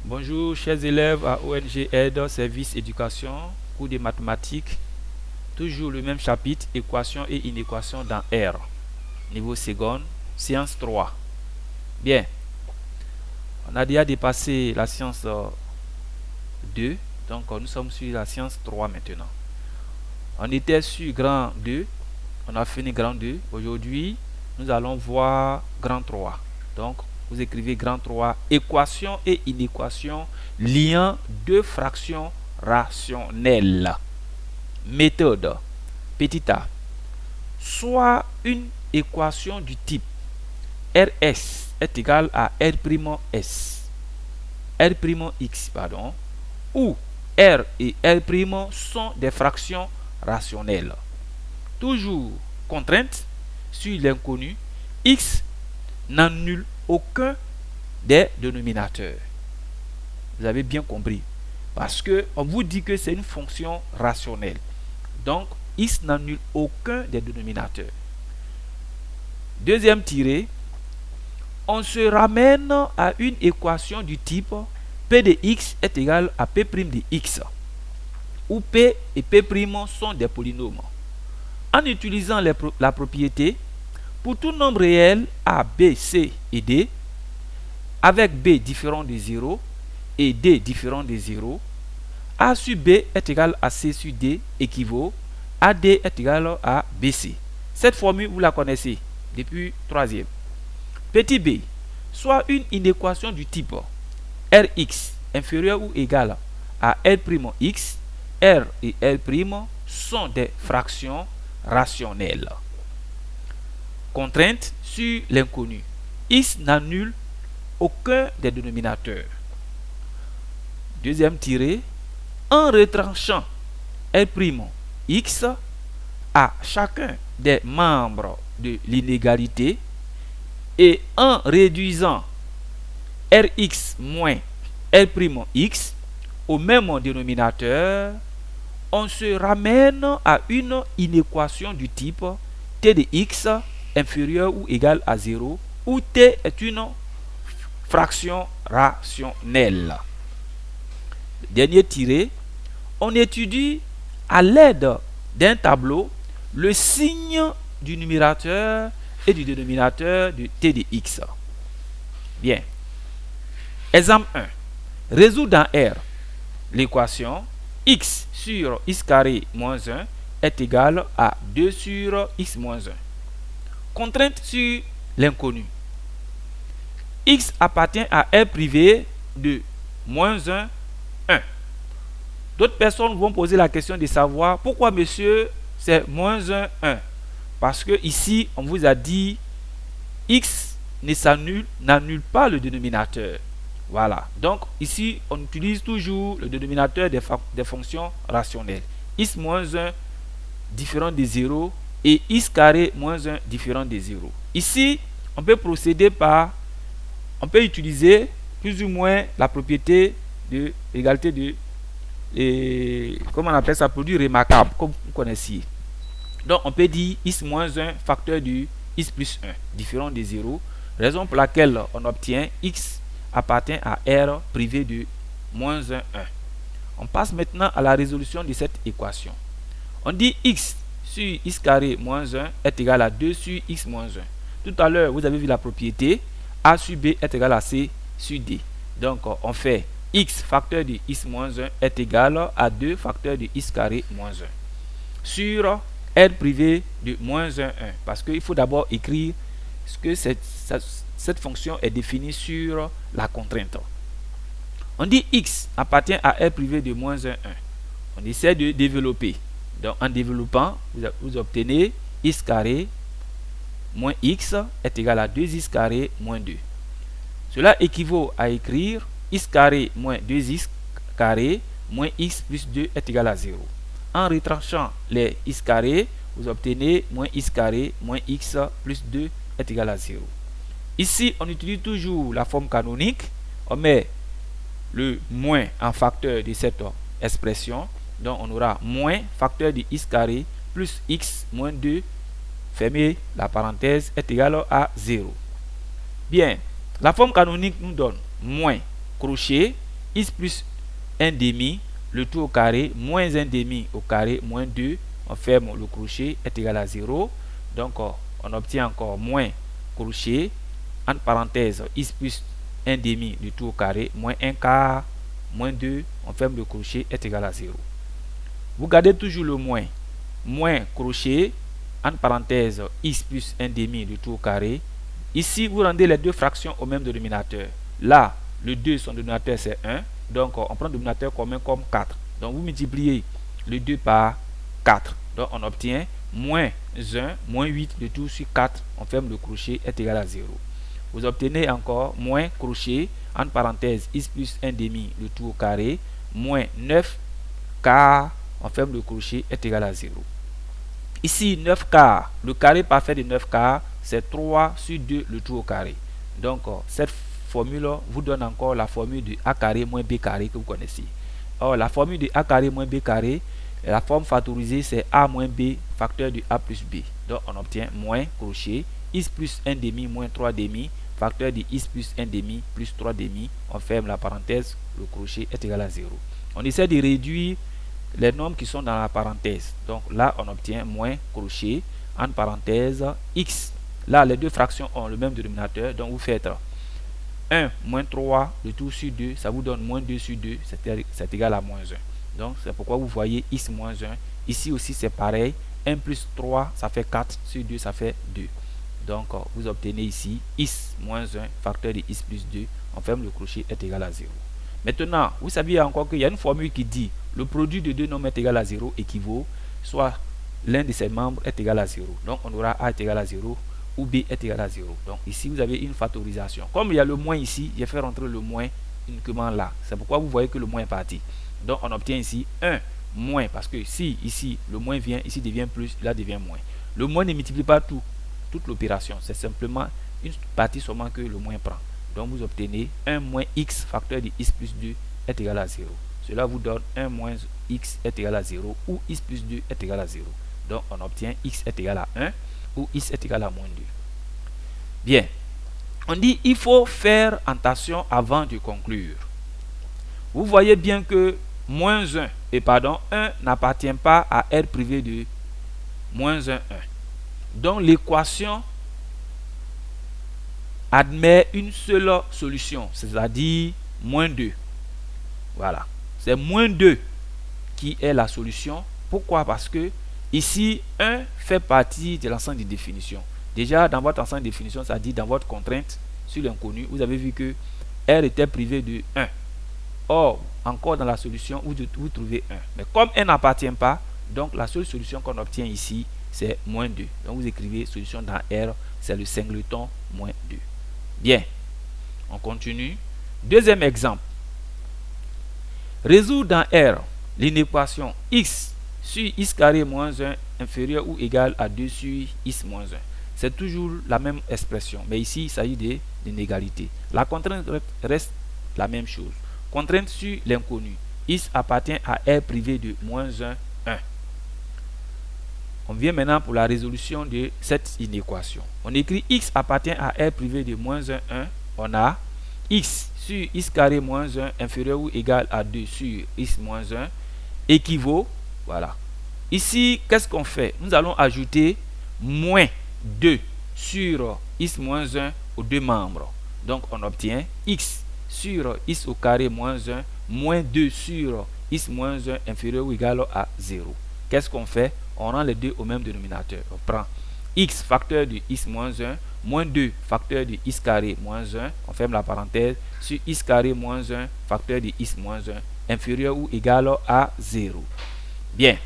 Bonjour chers élèves à ONG Aide Service Éducation, cours de mathématiques, toujours le même chapitre, équation et inéquation dans R, niveau seconde, séance 3. Bien, on a déjà dépassé la séance 2, donc nous sommes sur la séance 3 maintenant. On était sur grand 2, on a fini grand 2, aujourd'hui nous allons voir grand 3. Donc vous écrivez grand 3, équation et inéquation liant deux fractions rationnelles. Méthode. Petit a. Soit une équation du type RS est égal à R'S, R'X, pardon, où R et R' sont des fractions rationnelles. Toujours contrainte sur l'inconnu, X n'annule aucun des dénominateurs. Vous avez bien compris. Parce que on vous dit que c'est une fonction rationnelle. Donc, X n'annule aucun des dénominateurs. Deuxième tiré, on se ramène à une équation du type P de X est égal à P' de X, où P et P' sont des polynômes. En utilisant la propriété, pour tout nombre réel A, B, C et D, avec B différent de 0 et D différent de 0, A sur B est égal à C sur D équivaut à D est égal à BC. Cette formule, vous la connaissez depuis 3e. Petit b, soit une inéquation du type Rx inférieur ou égal à R'X, R et R' sont des fractions rationnelles. Contrainte sur l'inconnu. X n'annule aucun des dénominateurs. Deuxième tiré, en retranchant R'X à chacun des membres de l'inégalité et en réduisant Rx moins R'X au même dénominateur, on se ramène à une inéquation du type T de x inférieur ou égal à 0, où T est une fraction rationnelle. Dernier tiré, on étudie à l'aide d'un tableau le signe du numérateur et du dénominateur de T de x. Bien. Exemple 1. Résout dans R l'équation x sur x carré moins 1 est égal à 2 sur x moins 1. Contrainte sur l'inconnu. X appartient à R privé de moins 1, 1. D'autres personnes vont poser la question de savoir pourquoi monsieur c'est moins 1, 1. Parce que ici on vous a dit x n'annule pas le dénominateur. Voilà. Donc ici on utilise toujours le dénominateur des fonctions rationnelles. X moins 1 différent de 0 et x carré moins 1 différent de 0. Ici on peut procéder par, on peut utiliser plus ou moins la propriété de l'égalité de, comment on appelle ça, produit remarquable, comme vous connaissez. Donc on peut dire x moins 1 facteur de x plus 1 différent de 0, raison pour laquelle on obtient x appartient à R privé de moins 1, 1. On passe maintenant à la résolution de cette équation. On dit x sur x carré moins 1 est égal à 2 sur x moins 1. Tout à l'heure, vous avez vu la propriété a sur b est égal à c sur d. Donc on fait x facteur de x moins 1 est égal à 2 facteur de x carré moins 1 sur R privé de moins 1, 1. Parce qu'il faut d'abord écrire ce que cette fonction est définie sur la contrainte. On dit x appartient à R privé de moins 1, 1. On essaie de développer. Donc en développant, vous obtenez x carré moins x est égal à 2x carré moins 2. Cela équivaut à écrire x carré moins 2x carré moins x plus 2 est égal à 0. En retranchant les x carrés, vous obtenez moins x carré moins x plus 2 est égal à 0. Ici, on utilise toujours la forme canonique. On met le moins en facteur de cette expression. Donc, on aura moins facteur de x carré plus x moins 2, fermez la parenthèse, est égal à 0. Bien, la forme canonique nous donne moins crochet x plus 1 demi, le tout au carré, moins 1 demi au carré, moins 2, on ferme le crochet, est égal à 0. Donc, on obtient encore moins crochet, entre parenthèses, x plus 1 demi, le tout au carré, moins 1 quart, moins 2, on ferme le crochet, est égal à 0. Vous gardez toujours le moins crochet, entre parenthèses, x plus 1 demi, le tout au carré. Ici, vous rendez les deux fractions au même dénominateur. Là, le 2, son dénominateur, c'est 1. Donc, on prend le dénominateur commun comme 4. Donc, vous multipliez le 2 par 4. Donc, on obtient moins 1, moins 8, le tout sur 4. On ferme le crochet, est égal à 0. Vous obtenez encore moins crochet, entre parenthèses, x plus 1 demi, le tout au carré, moins 9 quart, on ferme le crochet, est égal à 0. Ici, 9 quarts, le carré parfait de 9 quarts, c'est 3 sur 2, le tout au carré. Donc, cette formule vous donne encore la formule de a carré moins b carré que vous connaissez. Or, la formule de a carré moins b carré, la forme factorisée, c'est a moins b facteur de a plus b. Donc, on obtient moins crochet, x plus 1 demi moins 3 demi, facteur de x plus 1 demi plus 3 demi. On ferme la parenthèse, le crochet est égal à 0. On essaie de réduire les nombres qui sont dans la parenthèse. Donc là, on obtient moins crochet, entre parenthèses, x. Là, les deux fractions ont le même dénominateur. Donc vous faites 1 moins 3, le tout sur 2, ça vous donne moins 2 sur 2, c'est égal à moins 1. Donc c'est pourquoi vous voyez x moins 1. Ici aussi c'est pareil. 1 plus 3, ça fait 4, sur 2, ça fait 2. Donc vous obtenez ici x moins 1, facteur de x plus 2. On ferme le crochet, est égal à 0. Maintenant, vous savez encore qu'il y a une formule qui dit le produit de deux nombres est égal à 0 équivaut, soit l'un de ses membres est égal à 0. Donc on aura a est égal à 0 ou b est égal à 0. Donc ici vous avez une factorisation. Comme il y a le moins ici, j'ai fait rentrer le moins uniquement là. C'est pourquoi vous voyez que le moins est parti. Donc on obtient ici 1 moins, parce que si ici le moins vient, ici devient plus, là devient moins. Le moins ne multiplie pas toute l'opération. C'est simplement une partie seulement que le moins prend. Donc vous obtenez 1 moins x facteur de x plus 2 est égal à 0. Cela vous donne 1 moins x est égal à 0 ou x plus 2 est égal à 0. Donc on obtient x est égal à 1 ou x est égal à moins 2. Bien. On dit il faut faire attention avant de conclure. Vous voyez bien que moins 1 et pardon 1 n'appartient pas à R privé de moins 1, 1. Donc l'équation admet une seule solution, c'est-à-dire moins 2. Voilà. C'est moins 2 qui est la solution. Pourquoi? Parce que ici, 1 fait partie de l'ensemble des définitions. Déjà, dans votre ensemble de définitions, ça dit dans votre contrainte sur l'inconnu, vous avez vu que R était privé de 1. Or, encore dans la solution, vous trouvez 1. Mais comme R n'appartient pas, donc la seule solution qu'on obtient ici, c'est moins 2. Donc vous écrivez solution dans R, c'est le singleton moins 2. Bien, on continue. Deuxième exemple. Résoudre dans R l'inéquation x sur x carré moins 1 inférieur ou égal à 2 sur x moins 1. C'est toujours la même expression, mais ici il s'agit d'une égalité. La contrainte reste la même chose. Contrainte sur l'inconnu. X appartient à R privé de moins 1, 1. On vient maintenant pour la résolution de cette inéquation. On écrit x appartient à R privé de moins 1, 1. On a x sur x carré moins 1 inférieur ou égal à 2 sur x moins 1 équivaut, voilà. Ici, qu'est-ce qu'on fait? Nous allons ajouter moins 2 sur x moins 1 aux deux membres. Donc, on obtient x sur x au carré moins 1 moins 2 sur x moins 1 inférieur ou égal à 0. Qu'est-ce qu'on fait? On rend les deux au même dénominateur. On prend x facteur de x moins 1 moins 2 facteur de x carré moins 1. On ferme la parenthèse sur x carré moins 1 facteur de x moins 1 inférieur ou égal à 0. Bien.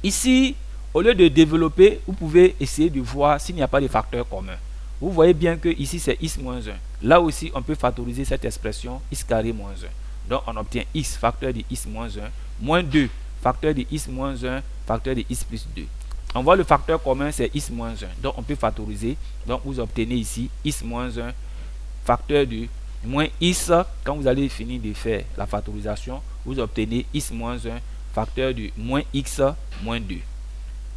Ici, au lieu de développer, vous pouvez essayer de voir s'il n'y a pas de facteur commun. Vous voyez bien que ici c'est x moins 1. Là aussi, on peut factoriser cette expression x carré moins 1. Donc, on obtient x facteur de x moins 1 moins 2 facteur de x moins 1 facteur de x plus 2. On voit le facteur commun, c'est x moins 1. Donc, on peut factoriser. Donc, vous obtenez ici x moins 1 facteur de moins x. Quand vous allez finir de faire la factorisation, vous obtenez x moins 1 facteur de moins x moins 2.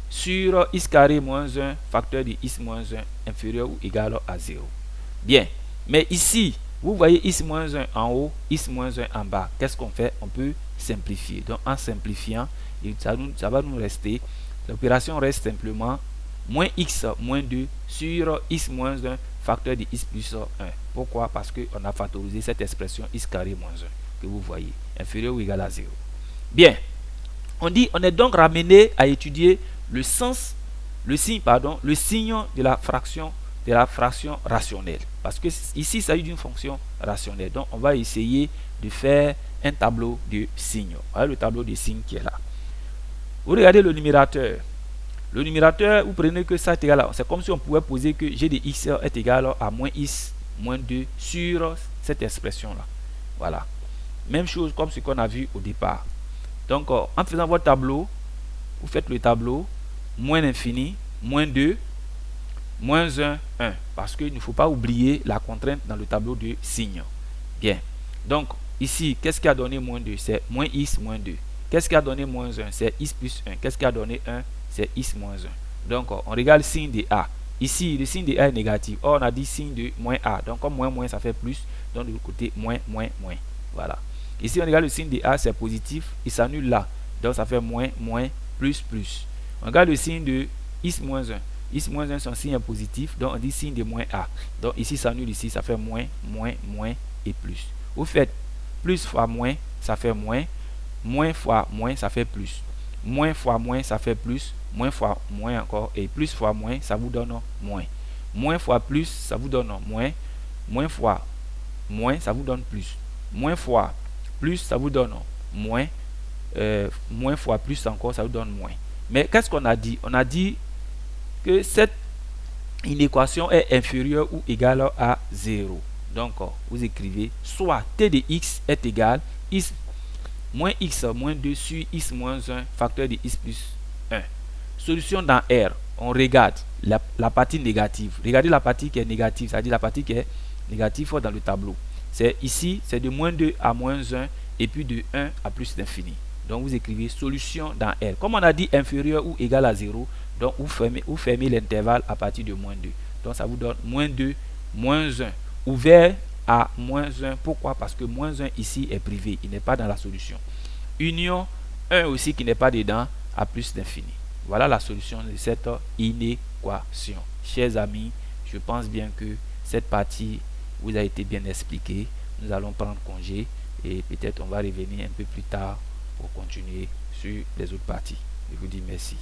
Sur x carré moins 1 facteur de x moins 1 inférieur ou égal à 0. Bien. Mais ici, Vous voyez x-1 en haut, x-1 en bas. Qu'est-ce qu'on fait? On peut simplifier. Donc en simplifiant, ça va nous rester. L'opération reste simplement moins x moins 2 sur x-1 facteur de x plus 1. Pourquoi? Parce qu'on a factorisé cette expression x carré moins 1 que vous voyez, inférieur ou égal à 0. Bien, on est donc ramené à étudier le signe de la fraction rationnelle. Parce que ici, il s'agit d'une fonction rationnelle. Donc, on va essayer de faire un tableau de signes. Voilà le tableau de signes qui est là. Vous regardez le numérateur. Le numérateur, vous prenez que ça est égal à... C'est comme si on pouvait poser que g de x est égal à moins x moins 2 sur cette expression-là. Voilà. Même chose comme ce qu'on a vu au départ. Donc, en faisant votre tableau, vous faites le tableau, moins l'infini, moins 2, moins 1, 1. Parce qu'il ne faut pas oublier la contrainte dans le tableau de signes. Bien. Donc, ici, qu'est-ce qui a donné moins 2? C'est moins x moins 2. Qu'est-ce qui a donné moins 1? C'est x plus 1. Qu'est-ce qui a donné 1? C'est x moins 1. Donc, on regarde le signe de A. Ici, le signe de A est négatif. Or, on a dit signe de moins A. Donc, comme moins, moins, ça fait plus. Donc, de l'autre côté, moins, moins, moins. Voilà. Ici, on regarde le signe de A, c'est positif. Il s'annule là. Donc, ça fait moins, moins, plus, plus. On regarde le signe de x moins 1. X moins 1, son signe est positif. Donc, on dit signe de moins A. Donc, ici, ça s'annule ici. Ça fait moins, moins, moins et plus. Vous faites plus fois moins, ça fait moins. Moins fois moins, ça fait plus. Moins fois moins, ça fait plus. Moins fois moins encore. Et plus fois moins, ça vous donne moins. Moins fois plus, ça vous donne moins. Moins fois moins, ça vous donne plus. Moins fois plus, ça vous donne moins. Moins fois plus encore, ça vous donne moins. Mais qu'est-ce qu'on a dit? On a dit que cette inéquation est inférieure ou égale à 0. Donc, vous écrivez soit t de x est égal x moins x moins 2 sur x moins 1 facteur de x plus 1. Solution dans R. On regarde la partie négative. Regardez la partie qui est négative, c'est-à-dire la partie qui est négative dans le tableau. C'est ici, c'est de moins 2 à moins 1 et puis de 1 à plus d'infini. Donc, vous écrivez solution dans R. Comme on a dit inférieur ou égal à 0, donc vous fermez l'intervalle à partir de moins 2. Donc, ça vous donne moins 2, moins 1. Ouvert à moins 1. Pourquoi? Parce que moins 1 ici est privé. Il n'est pas dans la solution. Union 1 aussi qui n'est pas dedans à plus d'infini. Voilà la solution de cette inéquation. Chers amis, je pense bien que cette partie vous a été bien expliquée. Nous allons prendre congé et peut-être on va revenir un peu plus tard pour continuer sur les autres parties. Je vous dis merci.